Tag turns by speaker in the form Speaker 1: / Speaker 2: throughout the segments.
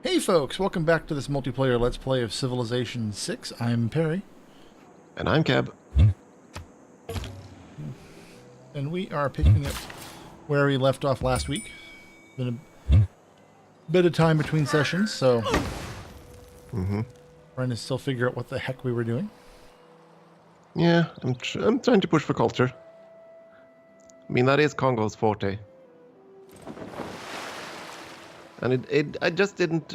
Speaker 1: Hey folks, welcome back to this multiplayer Let's Play of Civilization VI. I'm Peri.
Speaker 2: And I'm Keb.
Speaker 1: And we are picking up where we left off last week. Been a bit of time between sessions, so trying to still figure out what the heck we were doing.
Speaker 2: Yeah, I'm trying to push for culture. I mean, that is Kongo's forte. And I just didn't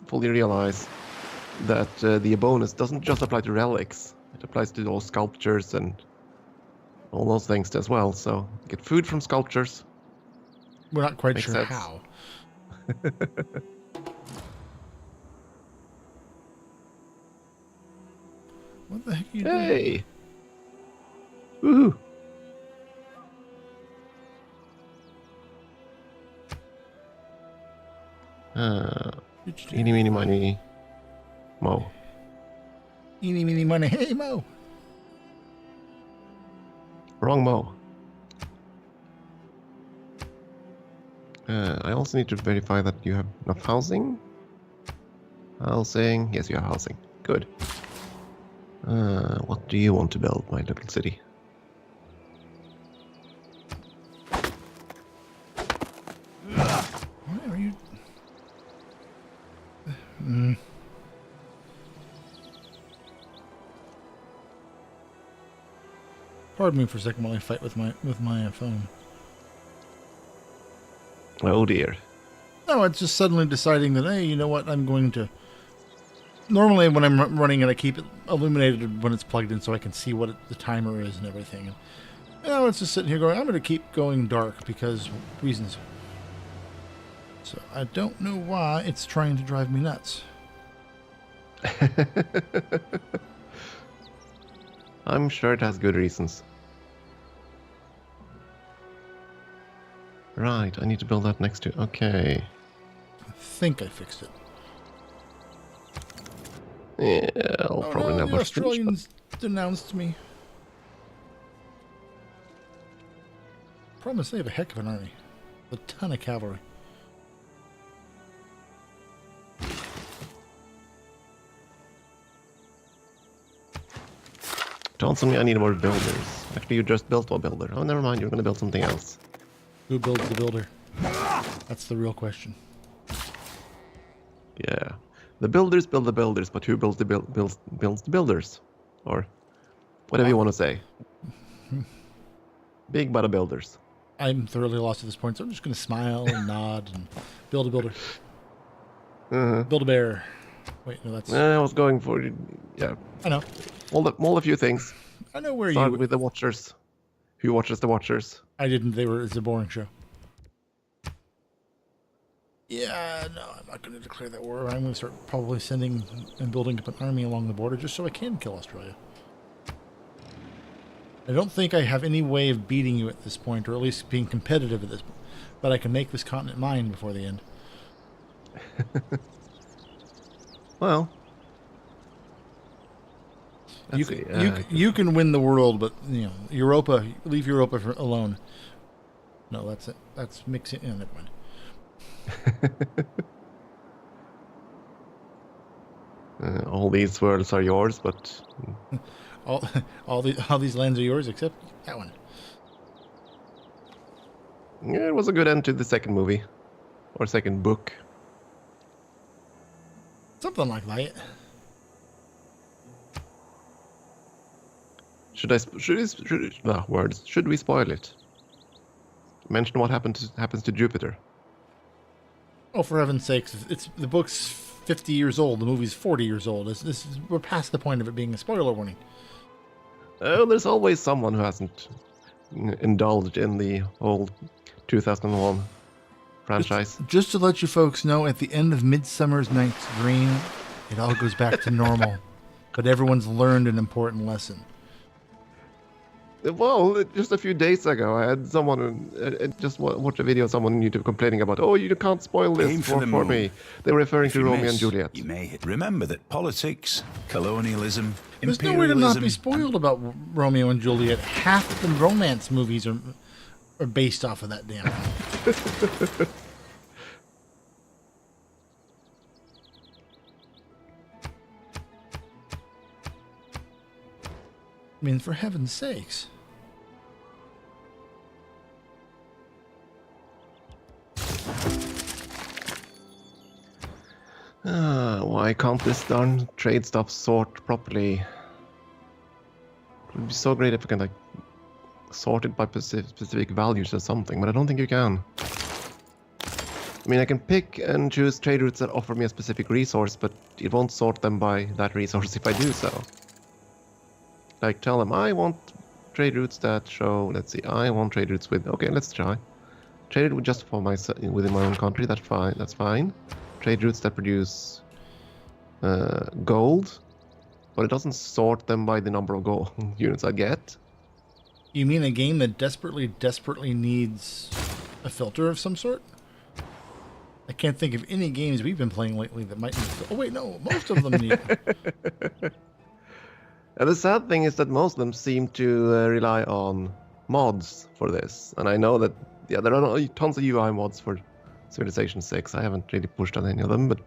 Speaker 2: fully realize that the bonus doesn't just apply to relics. It applies to all sculptures and all those things as well. So, get food from sculptures.
Speaker 1: We're not quite
Speaker 2: Makes
Speaker 1: sure
Speaker 2: sense.
Speaker 1: how. What the heck are you doing?
Speaker 2: Hey! Woohoo! Eeny, meeny, miny, mo.
Speaker 1: Eeny, meeny, money. Hey, Mo!
Speaker 2: Wrong mo. I also need to verify that you have enough housing. Housing. Yes, you have housing. Good. What do you want to build, my little city?
Speaker 1: Why are you... Pardon me for a second while I fight with my phone.
Speaker 2: Oh dear.
Speaker 1: No, it's just suddenly deciding that, hey, you know what, I'm going to... Normally when I'm running it, I keep it illuminated when it's plugged in so I can see what the timer is and everything. And now it's just sitting here going, I'm going to keep going dark because reasons. So I don't know why it's trying to drive me nuts.
Speaker 2: I'm sure it has good reasons. Right, I need to build that next to... Okay.
Speaker 1: I think I fixed it.
Speaker 2: Yeah, I'll
Speaker 1: Oh
Speaker 2: probably
Speaker 1: no,
Speaker 2: never
Speaker 1: the
Speaker 2: finish, but-
Speaker 1: Australians denounced me. Problem is they have a heck of an army. A ton of cavalry.
Speaker 2: Don't tell me I need more builders. Actually, you just built one builder. Oh, never mind, you're gonna build something else.
Speaker 1: Who builds the builder? That's the real question.
Speaker 2: Yeah. The builders build the builders, but who builds the builds the builders? Or whatever you want to say. Big bada builders.
Speaker 1: I'm thoroughly lost at this point, so I'm just going to smile and nod and build a builder. Build a bear. Wait, no, that's...
Speaker 2: I was going for... Yeah.
Speaker 1: I know.
Speaker 2: All a few things.
Speaker 1: I know where
Speaker 2: Start
Speaker 1: you...
Speaker 2: with the Watchers. Who watches the Watchers?
Speaker 1: I didn't. It's a boring show. Yeah, no, I'm not going to declare that war. I'm going to start probably sending and building up an army along the border just so I can kill Australia. I don't think I have any way of beating you at this point, or at least being competitive at this point. But I can make this continent mine before the end.
Speaker 2: Well...
Speaker 1: You can win the world, but you know Europa. Leave Europa alone. No, that's it. That's mixing. Oh, never mind.
Speaker 2: all these worlds are yours, but...
Speaker 1: all these lands are yours except that one.
Speaker 2: Yeah, it was a good end to the second movie. Or second book.
Speaker 1: Something like that.
Speaker 2: Should we spoil it? Mention what happens to Jupiter.
Speaker 1: Oh, for heaven's sakes! It's the book's 50 years old. The movie's 40 years old. We're past the point of it being a spoiler warning.
Speaker 2: Oh, there's always someone who hasn't indulged in the old 2001 franchise.
Speaker 1: Just to let you folks know, at the end of Midsummer's Night's Dream, it all goes back to normal. But everyone's learned an important lesson.
Speaker 2: Well, just a few days ago, I had someone just watch a video of someone on YouTube complaining about, oh, you can't spoil
Speaker 3: Aim
Speaker 2: this
Speaker 3: for
Speaker 2: for
Speaker 3: the
Speaker 2: me. They were referring
Speaker 3: If
Speaker 2: to
Speaker 3: you
Speaker 2: Romeo
Speaker 3: miss,
Speaker 2: and Juliet.
Speaker 3: You may remember that politics, colonialism,
Speaker 1: There's no way to
Speaker 3: imperialism...
Speaker 1: not be spoiled about Romeo and Juliet. Half the romance movies are based off of that damn thing. I mean, for heaven's sakes.
Speaker 2: Why can't this darn trade stuff sort properly? It would be so great if I can like sort it by specific values or something, but I don't think you can. I mean, I can pick and choose trade routes that offer me a specific resource, but it won't sort them by that resource if I do so. Like, tell them, I want trade routes that show, let's see, I want trade routes with, okay, let's try. Trade route just for myself within my own country, that's fine. Trade routes that produce gold, but it doesn't sort them by the number of gold units I get.
Speaker 1: You mean a game that desperately needs a filter of some sort? I can't think of any games we've been playing lately that might need... Oh, wait, no. Most of them need...
Speaker 2: And the sad thing is that most of them seem to rely on mods for this. And I know that, yeah, there are tons of UI mods for Civilization 6. I haven't really pushed on any of them, but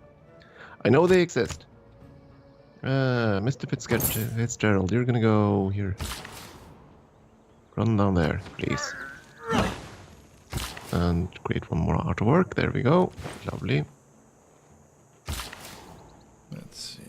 Speaker 2: I know they exist. Mr. Fitzgerald, you're gonna go here. Run down there, please. And create one more artwork. There we go. Lovely.
Speaker 1: Let's see.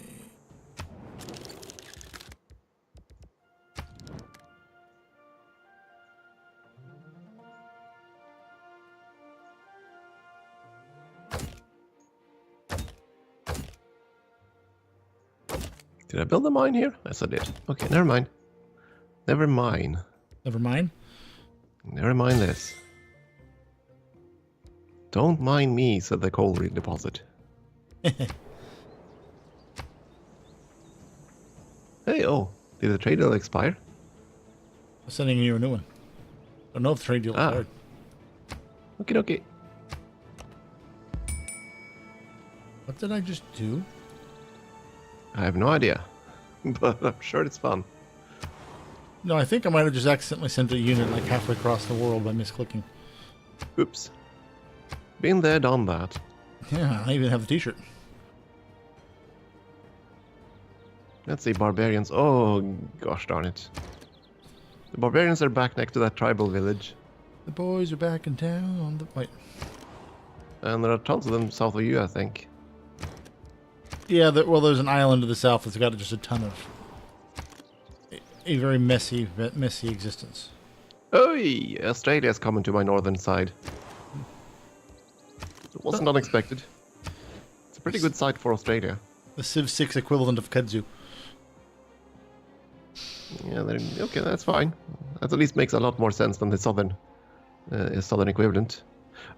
Speaker 2: Did I build a mine here? Yes, I did. Okay, never mind. Never mind.
Speaker 1: Never mind.
Speaker 2: Never mind this. Don't mind me, said the coal deposit. Hey, oh, did the trade deal expire?
Speaker 1: I'm sending you a new one. I don't know if the trade deal expired.
Speaker 2: Okie dokie.
Speaker 1: What did I just do?
Speaker 2: I have no idea, but I'm sure it's fun.
Speaker 1: No, I think I might have just accidentally sent a unit like halfway across the world by misclicking.
Speaker 2: Oops. Been there, done that.
Speaker 1: Yeah, I even have the t-shirt.
Speaker 2: Let's see, barbarians. Oh, gosh darn it. The barbarians are back next to that tribal village.
Speaker 1: The boys are back in town on the... Wait.
Speaker 2: And there are tons of them south of you, I think.
Speaker 1: Yeah, well, there's an island to the south that's got just a ton of... A very messy existence.
Speaker 2: Oh, Australia's coming to my northern side. It wasn't unexpected. It's a pretty good site for Australia.
Speaker 1: The Civ 6 equivalent of Kebzero.
Speaker 2: Yeah, okay, that's fine. That at least makes a lot more sense than the southern equivalent.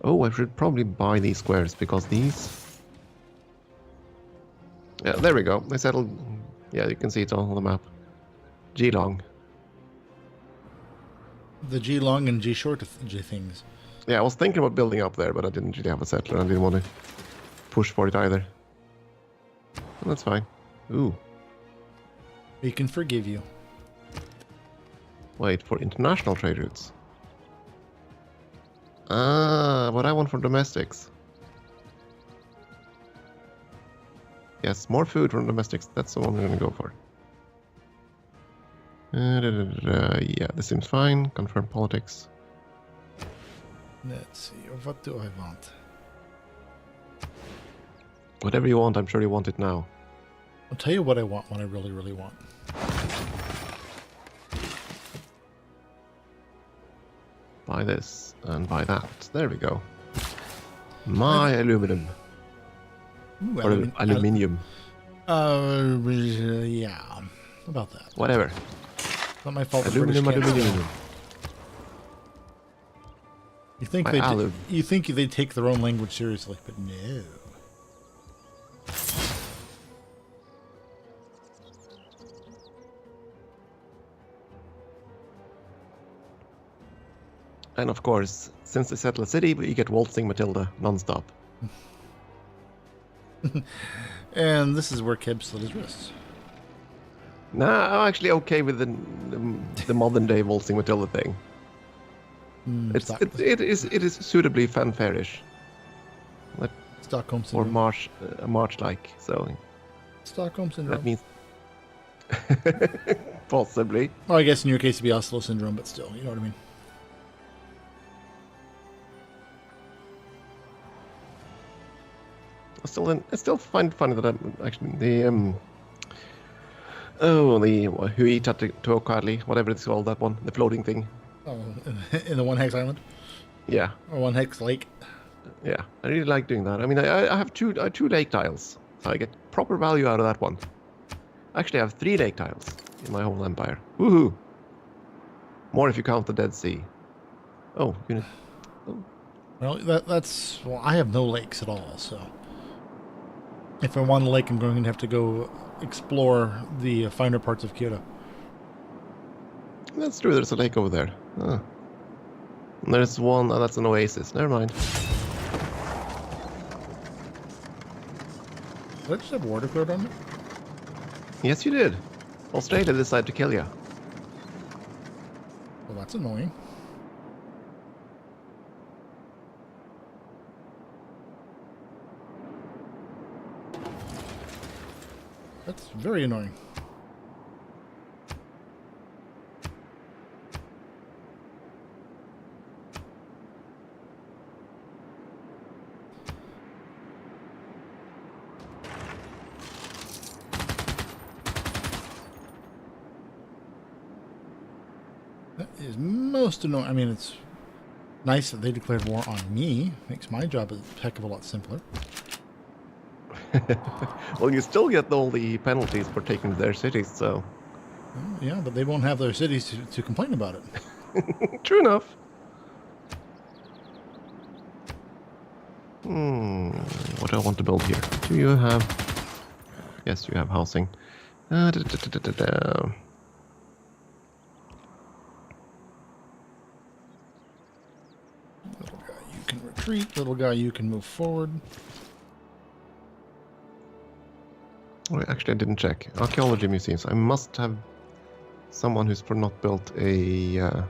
Speaker 2: Oh, I should probably buy these squares because these... Yeah, there we go. They settled... Yeah, you can see it on the map. Geelong.
Speaker 1: The G-long and G-short things.
Speaker 2: Yeah, I was thinking about building up there, but I didn't really have a settler. I didn't want to push for it either. And that's fine. Ooh.
Speaker 1: We can forgive you.
Speaker 2: Wait, for international trade routes. Ah, what I want for domestics. Yes, more food from domestics. That's the one we're going to go for. Yeah, this seems fine. Confirm politics.
Speaker 1: Let's see. What do I want?
Speaker 2: Whatever you want, I'm sure you want it now.
Speaker 1: I'll tell you what I want, what I really, really want.
Speaker 2: Buy this and buy that. There we go. My aluminum.
Speaker 1: Ooh,
Speaker 2: Or aluminium.
Speaker 1: Yeah. About that.
Speaker 2: Whatever.
Speaker 1: Not my fault.
Speaker 2: Aluminum.
Speaker 1: You think they take their own language seriously, but no.
Speaker 2: And of course, since they settle a city, we get Waltzing Matilda non-stop.
Speaker 1: And this is where Keb slit his wrists.
Speaker 2: Nah, I'm actually okay with the modern day Waltzing Matilda thing. It is suitably fanfare-ish.
Speaker 1: Stockholm
Speaker 2: Or
Speaker 1: syndrome.
Speaker 2: March-like, so...
Speaker 1: Stockholm syndrome.
Speaker 2: That means... Possibly.
Speaker 1: Well, I guess in your case it'd be Oslo syndrome, but still, you know what I mean.
Speaker 2: I still find it funny that I'm actually the who eat at the Tuokali, whatever it's called, that one, the floating thing.
Speaker 1: Oh, in the one hex island
Speaker 2: Yeah,
Speaker 1: or one hex lake.
Speaker 2: yeah. I really like doing that. I mean, I have two lake tiles, so I get proper value out of that one. Actually, I have 3 lake tiles in my whole empire. Woohoo! More if you count the Dead Sea. Oh, unit. Oh.
Speaker 1: Well, that's well, I have no lakes at all, so if I want a lake, I'm going to have to go explore the finer parts of Kyoto.
Speaker 2: That's true. There's a lake over there. Huh. And there's one. Oh, that's an oasis. Never mind.
Speaker 1: Did I just have water cleared on me?
Speaker 2: Yes, you did. Australia decided to kill you.
Speaker 1: Well, that's annoying. That's very annoying. That is most annoying. I mean, it's nice that they declared war on me. Makes my job a heck of a lot simpler.
Speaker 2: Well, you still get all the penalties for taking their cities, so...
Speaker 1: Well, yeah, but they won't have their cities to complain about it.
Speaker 2: True enough. What do I want to build here? Do you have... Yes, you have housing.
Speaker 1: Little guy, you can retreat. Little guy, you can move forward.
Speaker 2: Oh, actually, I didn't check. Archaeology museums. I must have someone who's not built a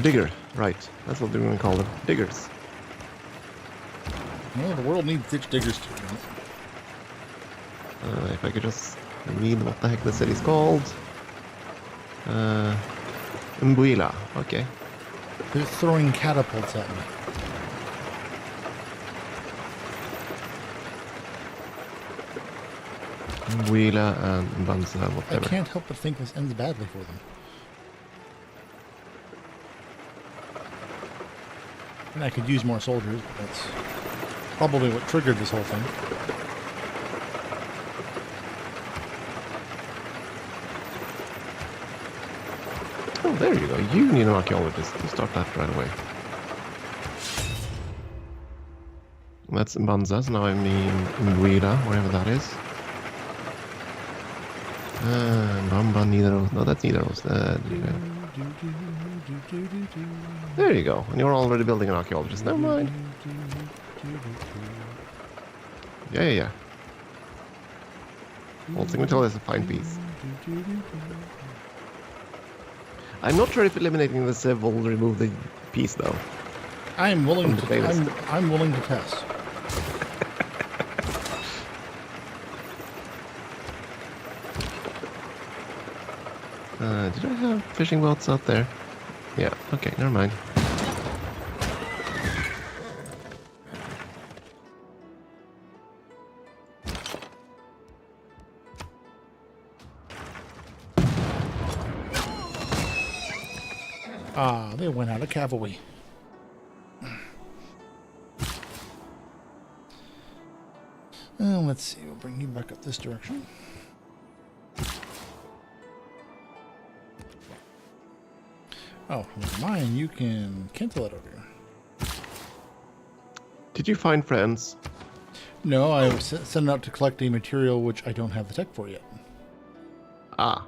Speaker 2: digger. Right, that's what they're going to call them. Diggers.
Speaker 1: Well, the world needs ditch diggers too.
Speaker 2: If I could just read what the heck the city's called. Mbuila. Okay.
Speaker 1: They're throwing catapults at me.
Speaker 2: Mbuila and Banza,
Speaker 1: I
Speaker 2: whatever.
Speaker 1: can't help but think this ends badly for them. And I could use more soldiers, but that's probably what triggered this whole thing.
Speaker 2: Oh, there you go. Union archaeologist. You start that right away. That's Banza, so now I mean Mbuila, wherever that is. Bamba, Nidaros. No, that's Nidaros. There you go. And you're already building an archaeologist. Never mind. Yeah. Old Sigmatel is a fine piece. I'm not sure if eliminating the Civ will remove the piece, though.
Speaker 1: I'm willing to. I'm willing to test.
Speaker 2: Did I have fishing boats out there? Yeah, okay, never mind.
Speaker 1: Ah, they went out of cavalry. Let's see, we'll bring you back up this direction. Oh, never mind. You can cancel it over here.
Speaker 2: Did you find friends?
Speaker 1: No, I was sent out to collect a material which I don't have the tech for yet.
Speaker 2: Ah.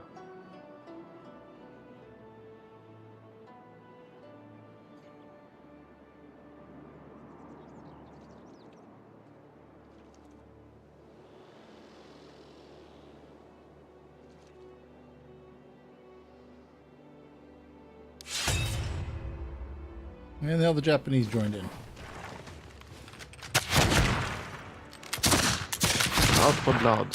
Speaker 1: And now the Japanese joined in.
Speaker 2: Out for blood.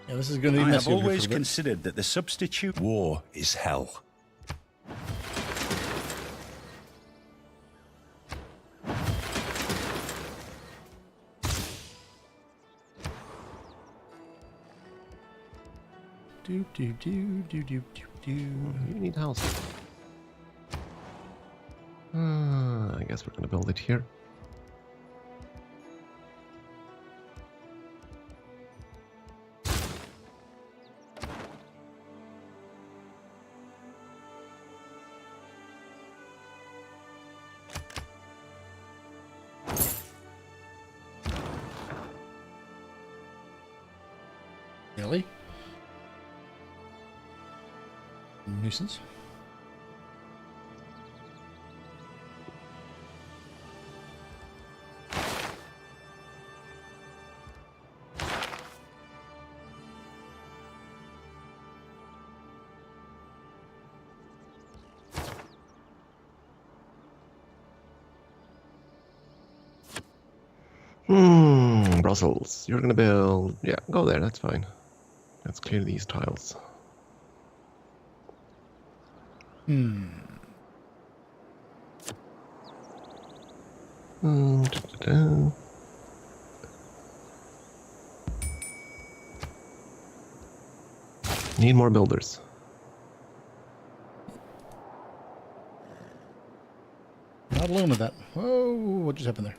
Speaker 1: Yeah, this is going to be
Speaker 3: I
Speaker 1: messy.
Speaker 3: have always considered that the substitute war is hell.
Speaker 1: Do do do do do do do.
Speaker 2: You need house. I guess we're gonna build it here.
Speaker 1: Really? Nuisance.
Speaker 2: Brussels. You're gonna build. Yeah, go there. That's fine. Let's clear these tiles. Da-da-da. Need more builders.
Speaker 1: Not alone with that. Whoa, what just happened there?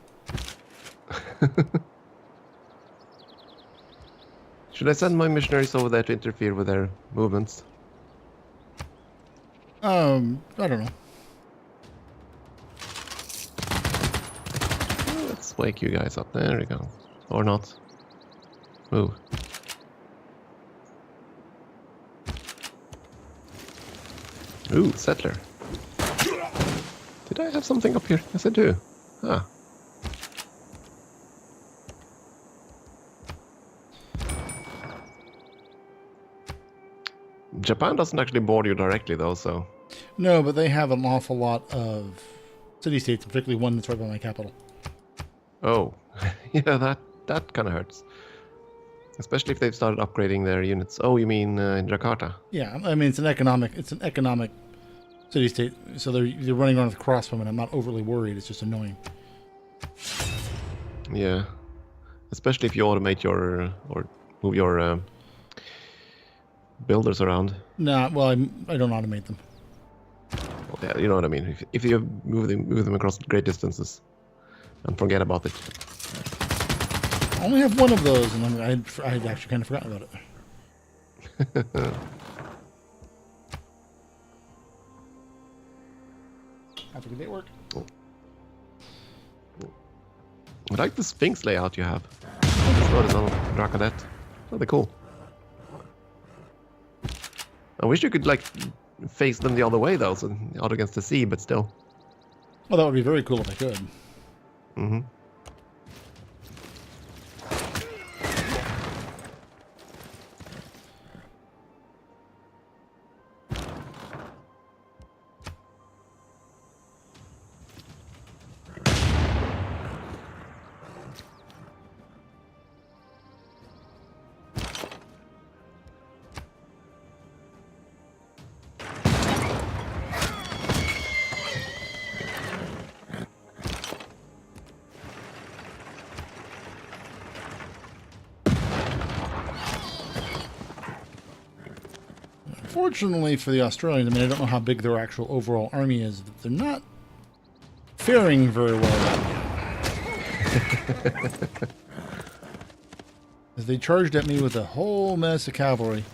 Speaker 2: Should I send my missionaries over there to interfere with their movements?
Speaker 1: I don't know.
Speaker 2: Let's wake you guys up. There we go. Or not. Move. Ooh, settler. Did I have something up here? Yes, I do. Ah. Japan doesn't actually border you directly, though, so...
Speaker 1: No, but they have an awful lot of city-states, particularly one that's right by my capital.
Speaker 2: Oh. Yeah, that kind of hurts. Especially if they've started upgrading their units. Oh, you mean in Jakarta?
Speaker 1: Yeah, I mean it's an economic city-state, so they're running around with cross from it. I'm not overly worried. It's just annoying.
Speaker 2: Yeah. Especially if you automate your or move your builders around.
Speaker 1: Nah, well, I don't automate them.
Speaker 2: Well, yeah, you know what I mean. If you move them across great distances and forget about it.
Speaker 1: I only have one of those, and I had actually kind of forgotten about it. Have a good day at work.
Speaker 2: I like the Sphinx layout you have. Just noticed on Drakadet. Really cool. I wish you could like face them the other way though, so out against the sea, but still.
Speaker 1: Well, that would be very cool if I could.
Speaker 2: Mm-hmm.
Speaker 1: Fortunately for the Australians, I mean, I don't know how big their actual overall army is, but they're not faring very well right now. As they charged at me with a whole mess of cavalry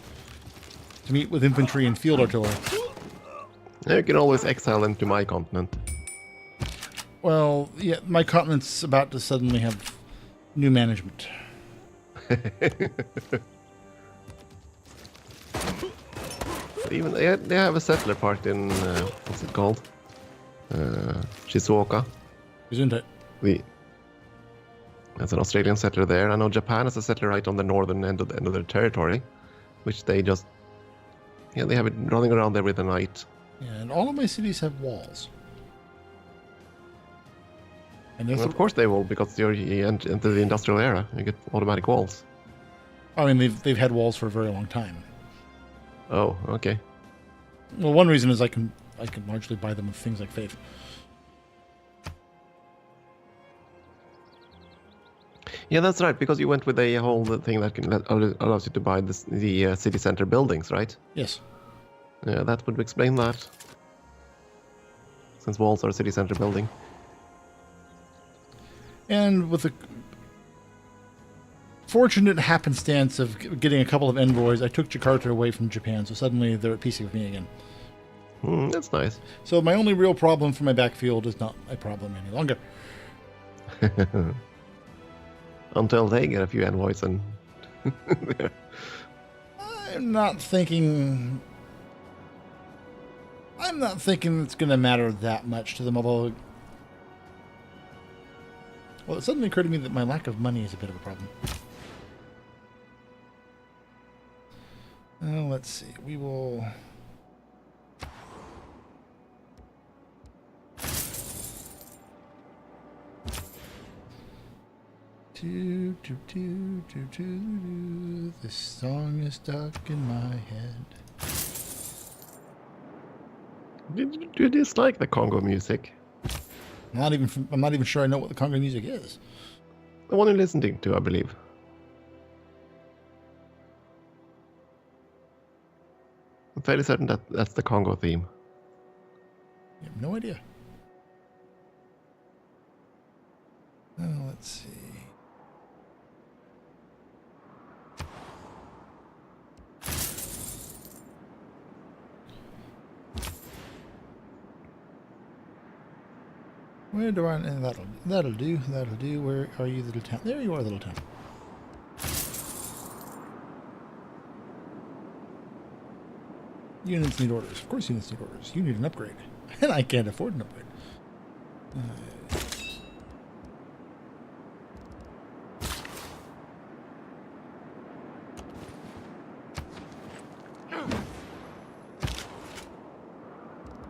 Speaker 1: to meet with infantry and field artillery.
Speaker 2: You can always exile them to my continent.
Speaker 1: Well, yeah, my continent's about to suddenly have new management.
Speaker 2: Even they have a settler part in what's it called? Shizuoka.
Speaker 1: Isn't it?
Speaker 2: There's an Australian settler there. I know Japan has a settler right on the northern end of their territory, which they just they have it running around there with a knight.
Speaker 1: Yeah, and all of my cities have walls. And
Speaker 2: And of course they will, because you enter the industrial era. You get automatic walls.
Speaker 1: I mean, they've had walls for a very long time.
Speaker 2: Oh, okay.
Speaker 1: Well, one reason is I can largely buy them with things like faith.
Speaker 2: Yeah, that's right, because you went with a whole thing that allows you to buy the city center buildings, right?
Speaker 1: Yes.
Speaker 2: Yeah, that would explain that. Since walls are a city center building.
Speaker 1: And with the fortunate happenstance of getting a couple of envoys, I took Jakarta away from Japan, so suddenly they're at peace with me again.
Speaker 2: That's nice.
Speaker 1: So my only real problem for my backfield is not a problem any longer.
Speaker 2: Until they get a few envoys and...
Speaker 1: I'm not thinking it's going to matter that much to them, although... Well, it suddenly occurred to me that my lack of money is a bit of a problem. Let's see. We will... This song is stuck in my head.
Speaker 2: Do you dislike the Kongo music?
Speaker 1: I'm not even sure I know what the Kongo music is.
Speaker 2: The one you're listening to, I believe. I'm fairly certain that that's the Kongo theme.
Speaker 1: I have no idea. Let's see. Where do I... And that'll do. That'll do. Where are you, little town? There you are, little town. Units need orders. Of course units need orders. You need an upgrade. And I can't afford an upgrade.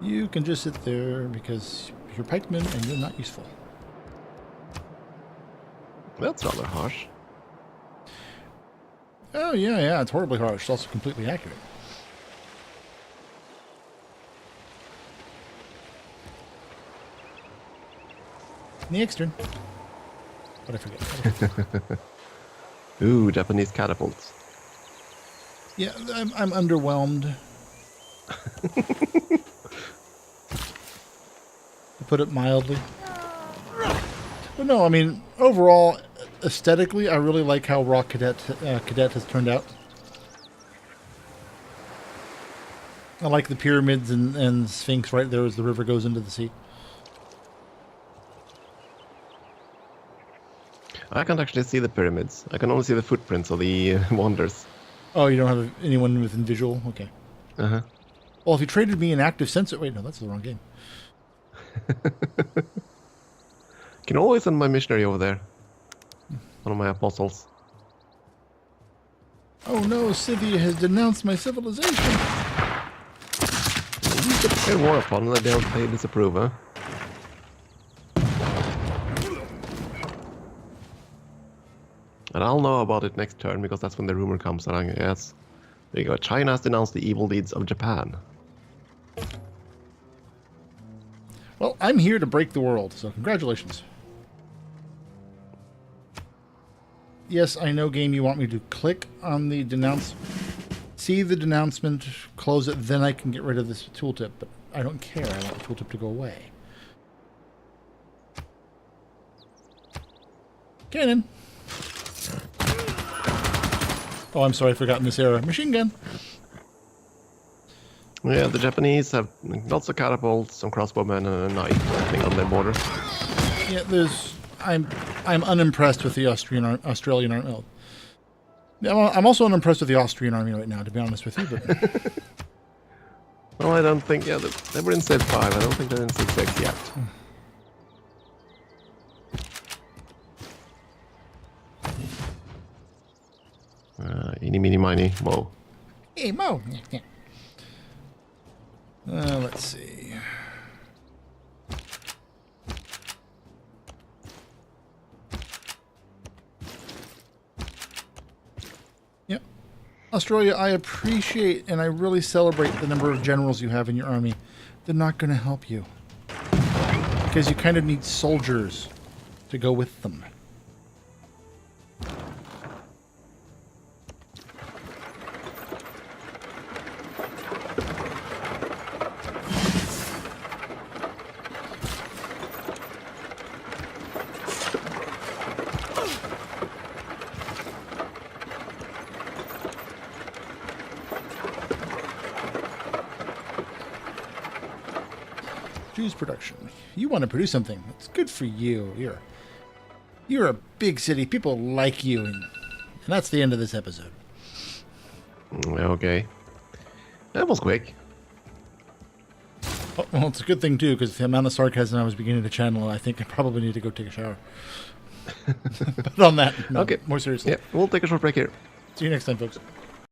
Speaker 1: You can just sit there because you're pikemen and you're not useful.
Speaker 2: That's rather harsh.
Speaker 1: Oh, yeah, it's horribly harsh. It's also completely accurate. Next turn. But I forget.
Speaker 2: Ooh, Japanese catapults.
Speaker 1: Yeah, I'm underwhelmed. To put it mildly. But no, I mean, overall, aesthetically, I really like how Raw Cadet has turned out. I like the pyramids and Sphinx right there as the river goes into the sea.
Speaker 2: I can't actually see the pyramids. I can only see the footprints of the wonders.
Speaker 1: Oh, you don't have anyone within visual? Okay.
Speaker 2: Uh-huh.
Speaker 1: Well, if you traded me an active sensor... Wait, no, that's the wrong game.
Speaker 2: Can always send my missionary over there. One of my apostles.
Speaker 1: Oh no, Scythia has denounced my civilization.
Speaker 2: You get war upon and they disapprove, huh? And I'll know about it next turn, because that's when the rumor comes. And I guess, there you go. China has denounced the evil deeds of Japan.
Speaker 1: Well, I'm here to break the world, so congratulations. Yes, I know, game, you want me to click on the denounce... See the denouncement, close it, then I can get rid of this tooltip. But I don't care. I want the tooltip to go away. Cannon. Oh, I'm sorry, I forgot in this era. Machine gun.
Speaker 2: Yeah, the Japanese have lots of catapults, some crossbowmen, and a knight, I think, on their border.
Speaker 1: Yeah, there's... I'm unimpressed with the Australian army. Oh. Yeah, well, I'm also unimpressed with the Austrian army right now, to be honest with you. But
Speaker 2: Well, I don't think... Yeah, they were in Civ 5. I don't think they're in Civ 6 yet. Eeny, meeny, miny, mo.
Speaker 1: hey, Mo. Let's see. Australia, I appreciate and I really celebrate the number of generals you have in your army. They're not going to help you. Because you kind of need soldiers to go with them. Choose production. You want to produce something. It's good for you. You're a big city. People like you. And that's the end of this episode.
Speaker 2: Okay. That was quick.
Speaker 1: Oh, well, it's a good thing, too, because the amount of sarcasm I was beginning to channel, I think I probably need to go take a shower. But on that, no,
Speaker 2: Okay.
Speaker 1: more seriously.
Speaker 2: Yeah, we'll take a short break here.
Speaker 1: See you next time, folks.